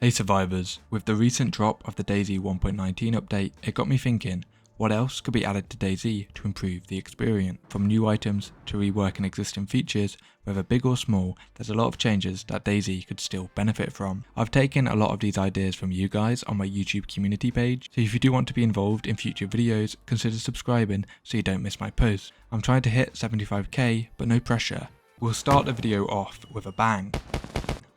Hey survivors, with the recent drop of the DayZ 1.19 update, it got me thinking, what else could be added to DayZ to improve the experience? From new items to reworking existing features, whether big or small, there's a lot of changes that DayZ could still benefit from. I've taken a lot of these ideas from you guys on my YouTube community page, so if you do want to be involved in future videos, consider subscribing so you don't miss my posts. I'm trying to hit 75k, but no pressure. We'll start the video off with a bang.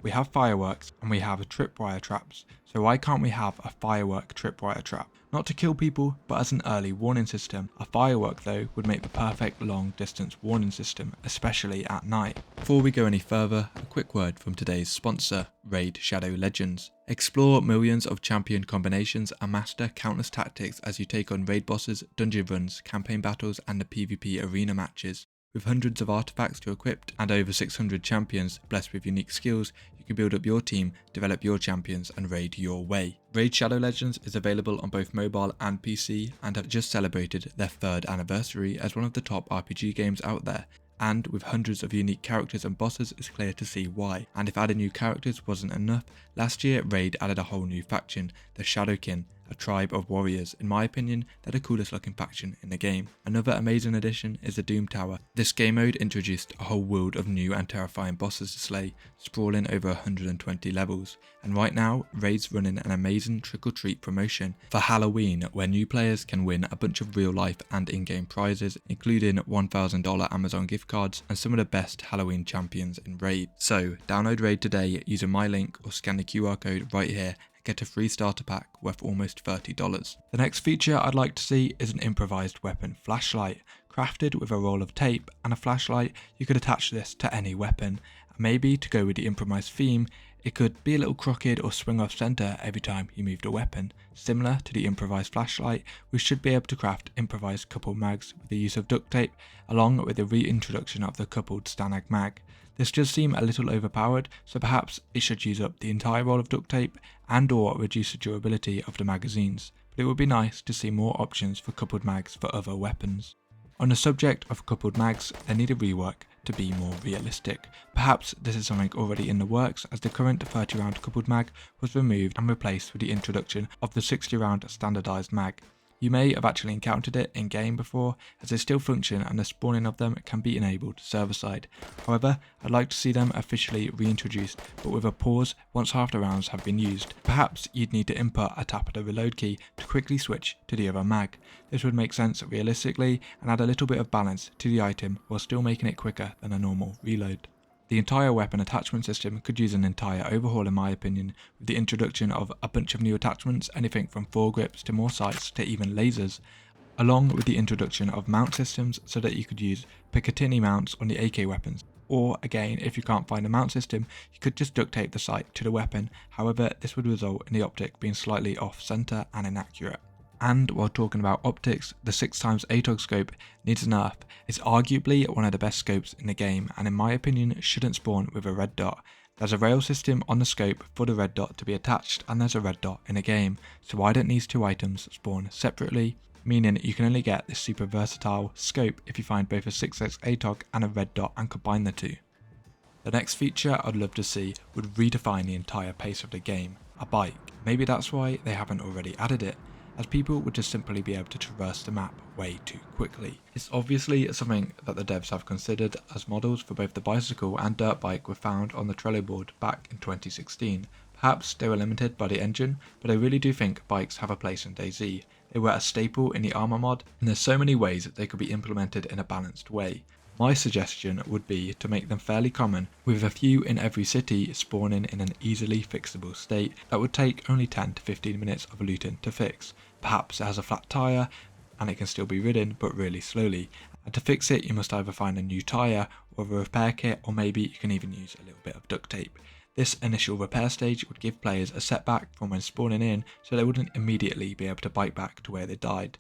We have fireworks and we have tripwire traps, so why can't we have a firework tripwire trap? Not to kill people, but as an early warning system. A firework though would make the perfect long distance warning system, especially at night. Before we go any further, a quick word from today's sponsor, Raid Shadow Legends. Explore millions of champion combinations and master countless tactics as you take on raid bosses, dungeon runs, campaign battles and the PvP arena matches. With hundreds of artifacts to equip and over 600 champions blessed with unique skills, you can build up your team, develop your champions and raid your way. Raid Shadow Legends is available on both mobile and PC and have just celebrated their 3rd anniversary as one of the top RPG games out there. And with hundreds of unique characters and bosses, it's clear to see why. And if adding new characters wasn't enough, last year Raid added a whole new faction, the Shadowkin, a tribe of warriors. In my opinion, they're the coolest looking faction in the game. Another amazing addition is the Doom Tower. This game mode introduced a whole world of new and terrifying bosses to slay, sprawling over 120 levels. And right now, Raid's running an amazing trick-or-treat promotion for Halloween, where new players can win a bunch of real life and in-game prizes, including $1,000 Amazon gift cards and some of the best Halloween champions in Raid. So download Raid today using my link or scan the QR code right here. Get a free starter pack worth almost $30. The next feature I'd like to see is an improvised weapon flashlight. Crafted with a roll of tape and a flashlight, you could attach this to any weapon. And maybe to go with the improvised theme, it could be a little crooked or swing off center every time you move the weapon. Similar to the improvised flashlight, we should be able to craft improvised coupled mags with the use of duct tape, along with the reintroduction of the coupled Stanag mag. This does seem a little overpowered, so perhaps it should use up the entire roll of duct tape and or reduce the durability of the magazines, but it would be nice to see more options for coupled mags for other weapons. On the subject of coupled mags, they need a rework to be more realistic. Perhaps this is something already in the works, as the current 30 round coupled mag was removed and replaced with the introduction of the 60 round standardized mag. You may have actually encountered it in game before, as they still function and the spawning of them can be enabled server side. However, I'd like to see them officially reintroduced, but with a pause once half the rounds have been used. Perhaps you'd need to input a tap of the reload key to quickly switch to the other mag. This would make sense realistically and add a little bit of balance to the item while still making it quicker than a normal reload. The entire weapon attachment system could use an entire overhaul in my opinion, with the introduction of a bunch of new attachments, anything from foregrips to more sights to even lasers, along with the introduction of mount systems so that you could use Picatinny mounts on the AK weapons. Or again, if you can't find a mount system, you could just duct tape the sight to the weapon, however this would result in the optic being slightly off center and inaccurate. And while talking about optics, the 6x ATOG scope needs a nerf. It's arguably one of the best scopes in the game and in my opinion shouldn't spawn with a red dot. There's a rail system on the scope for the red dot to be attached and there's a red dot in the game, so why don't these two items spawn separately? Meaning you can only get this super versatile scope if you find both a 6x ATOG and a red dot and combine the two. The next feature I'd love to see would redefine the entire pace of the game, a bike. Maybe that's why they haven't already added it, as people would just simply be able to traverse the map way too quickly. It's obviously something that the devs have considered, as models for both the bicycle and dirt bike were found on the Trello board back in 2016. Perhaps they were limited by the engine, but I really do think bikes have a place in DayZ. They were a staple in the armor mod, and there's so many ways that they could be implemented in a balanced way. My suggestion would be to make them fairly common, with a few in every city spawning in an easily fixable state that would take only 10 to 15 minutes of looting to fix. Perhaps it has a flat tyre and it can still be ridden but really slowly, and to fix it you must either find a new tyre or a repair kit, or maybe you can even use a little bit of duct tape. This initial repair stage would give players a setback from when spawning in, so they wouldn't immediately be able to bike back to where they died.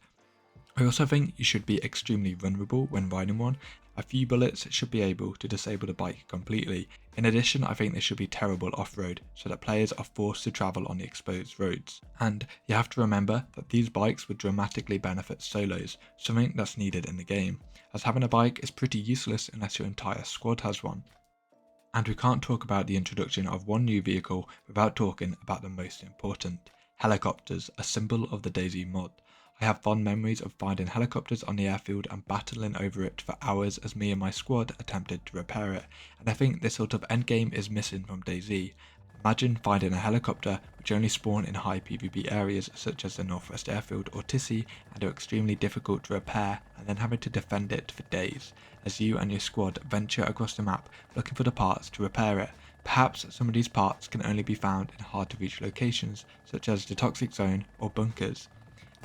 I also think you should be extremely vulnerable when riding one. A few bullets should be able to disable the bike completely. In addition, I think they should be terrible off-road, so that players are forced to travel on the exposed roads. And you have to remember that these bikes would dramatically benefit solos, something that's needed in the game, as having a bike is pretty useless unless your entire squad has one. And we can't talk about the introduction of one new vehicle without talking about the most important, helicopters, a symbol of the DayZ mod. I have fond memories of finding helicopters on the airfield and battling over it for hours as me and my squad attempted to repair it, and I think this sort of endgame is missing from DayZ. Imagine finding a helicopter which only spawn in high PvP areas such as the Northwest Airfield or Tissy and are extremely difficult to repair, and then having to defend it for days as you and your squad venture across the map looking for the parts to repair it. Perhaps some of these parts can only be found in hard to reach locations such as the Toxic Zone or bunkers.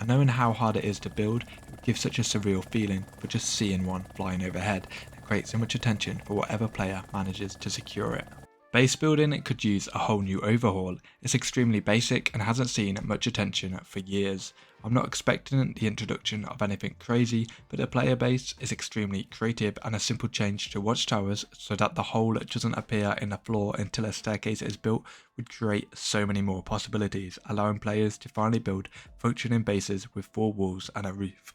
And knowing how hard it is to build, it would give such a surreal feeling for just seeing one flying overhead and create so much attention for whatever player manages to secure it. Base building could use a whole new overhaul. It's extremely basic and hasn't seen much attention for years. I'm not expecting the introduction of anything crazy, but the player base is extremely creative, and a simple change to watchtowers so that the hole doesn't appear in the floor until a staircase is built would create so many more possibilities, allowing players to finally build functioning bases with 4 walls and a roof.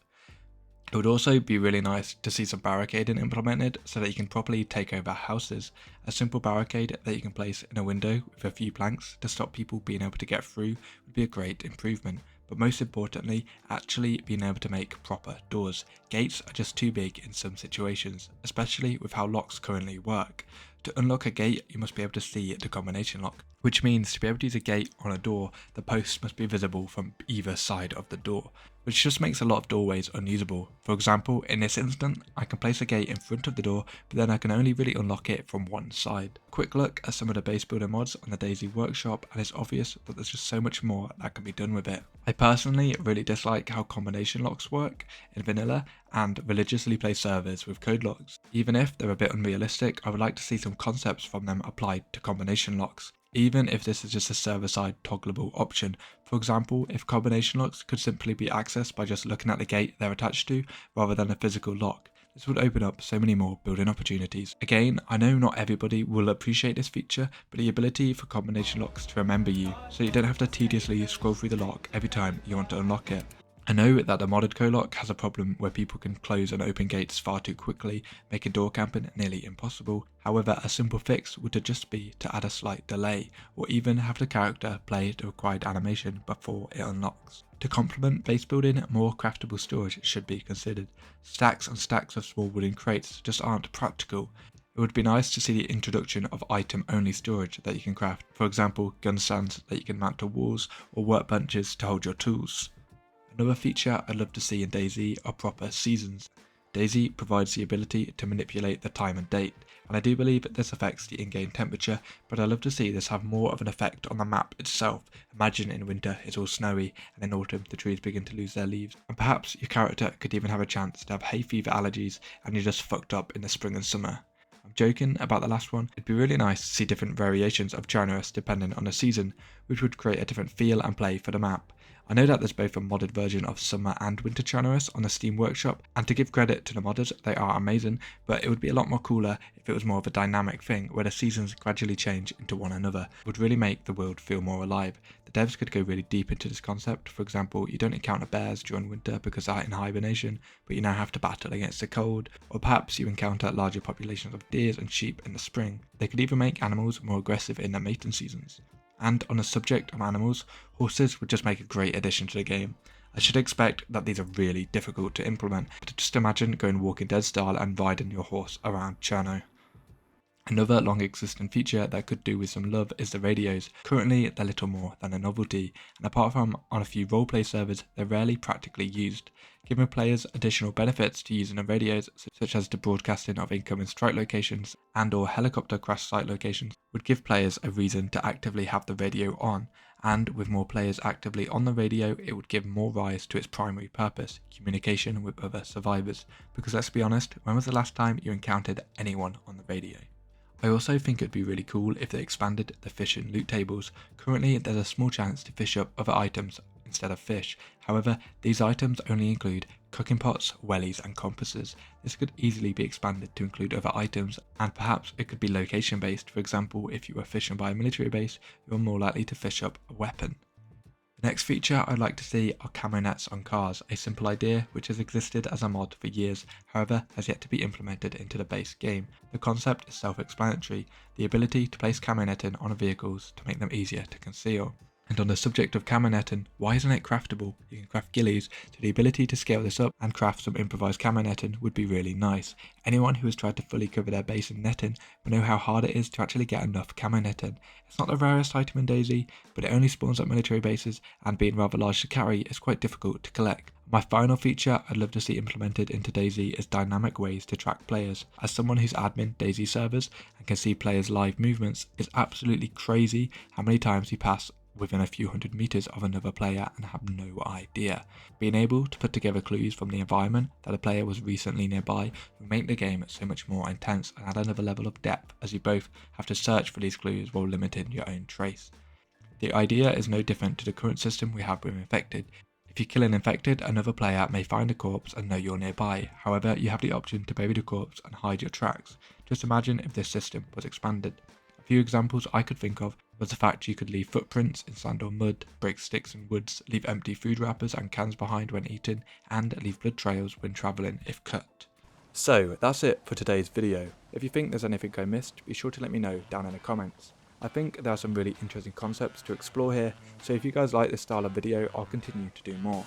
It would also be really nice to see some barricading implemented so that you can properly take over houses. A simple barricade that you can place in a window with a few planks to stop people being able to get through would be a great improvement, but most importantly, actually being able to make proper doors. Gates are just too big in some situations, especially with how locks currently work. To unlock a gate, you must be able to see the combination lock, which means to be able to use a gate on a door, the posts must be visible from either side of the door, which just makes a lot of doorways unusable. For example, in this instant, I can place a gate in front of the door, but then I can only really unlock it from one side. Quick look at some of the base builder mods on the DayZ workshop, and it's obvious that there's just so much more that can be done with it. I personally really dislike how combination locks work in vanilla and religiously play servers with code locks. Even if they're a bit unrealistic, I would like to see some concepts from them applied to combination locks, even if this is just a server-side toggleable option. For example, if combination locks could simply be accessed by just looking at the gate they're attached to, rather than a physical lock, this would open up so many more building opportunities. Again, I know not everybody will appreciate this feature, but the ability for combination locks to remember you, so you don't have to tediously scroll through the lock every time you want to unlock it. I know that the modded co-lock has a problem where people can close and open gates far too quickly, making door camping nearly impossible. However, a simple fix would just be to add a slight delay, or even have the character play the required animation before it unlocks. To complement base building, more craftable storage should be considered. Stacks and stacks of small wooden crates just aren't practical. It would be nice to see the introduction of item-only storage that you can craft, for example gun stands that you can mount to walls, or workbenches to hold your tools. Another feature I'd love to see in DayZ are proper seasons. DayZ provides the ability to manipulate the time and date, and I do believe this affects the in-game temperature, but I'd love to see this have more of an effect on the map itself. Imagine in winter it's all snowy, and in autumn the trees begin to lose their leaves, and perhaps your character could even have a chance to have hay fever allergies and you're just fucked up in the spring and summer. I'm joking about the last one. It'd be really nice to see different variations of generous depending on the season, which would create a different feel and play for the map. I know that there's both a modded version of Summer and Winter Generous on the Steam Workshop, and to give credit to the modders, they are amazing, but it would be a lot more cooler if it was more of a dynamic thing where the seasons gradually change into one another. It would really make the world feel more alive. The devs could go really deep into this concept. For example, you don't encounter bears during winter because they're in hibernation, but you now have to battle against the cold, or perhaps you encounter larger populations of deer and sheep in the spring. They could even make animals more aggressive in their mating seasons. And on the subject of animals, horses would just make a great addition to the game. I should expect that these are really difficult to implement, but just imagine going Walking Dead style and riding your horse around Cherno. Another long existing feature that could do with some love is the radios. Currently they're little more than a novelty, and apart from on a few roleplay servers, they're rarely practically used. Giving players additional benefits to using the radios, such as the broadcasting of incoming strike locations and or helicopter crash site locations, would give players a reason to actively have the radio on, and with more players actively on the radio, it would give more rise to its primary purpose, communication with other survivors. Because let's be honest, when was the last time you encountered anyone on the radio? I also think it'd be really cool if they expanded the fish and loot tables. Currently there's a small chance to fish up other items instead of fish. However, these items only include cooking pots, wellies and compasses. This could easily be expanded to include other items, and perhaps it could be location based. For example, if you were fishing by a military base, you're more likely to fish up a weapon. The next feature I'd like to see are camo nets on cars, a simple idea which has existed as a mod for years, however has yet to be implemented into the base game. The concept is self-explanatory, the ability to place camo netting on vehicles to make them easier to conceal. And on the subject of camo netting, why isn't it craftable? You can craft ghillies, so the ability to scale this up and craft some improvised camo netting would be really nice. Anyone who has tried to fully cover their base in netting will know how hard it is to actually get enough camo netting. It's not the rarest item in DayZ, but it only spawns at military bases, and being rather large to carry is quite difficult to collect. My final feature I'd love to see implemented into DayZ is dynamic ways to track players. As someone who's admin DayZ servers and can see players' live movements, it's absolutely crazy how many times you pass within a few hundred meters of another player and have no idea. Being able to put together clues from the environment that a player was recently nearby will make the game so much more intense and add another level of depth, as you both have to search for these clues while limiting your own trace. The idea is no different to the current system we have with Infected. If you kill an infected, another player may find a corpse and know you're nearby. However, you have the option to bury the corpse and hide your tracks. Just imagine if this system was expanded. A few examples I could think of was the fact you could leave footprints in sand or mud, break sticks in woods, leave empty food wrappers and cans behind when eating, and leave blood trails when travelling if cut. So that's it for today's video. If you think there's anything I missed, be sure to let me know down in the comments. I think there are some really interesting concepts to explore here, so if you guys like this style of video, I'll continue to do more.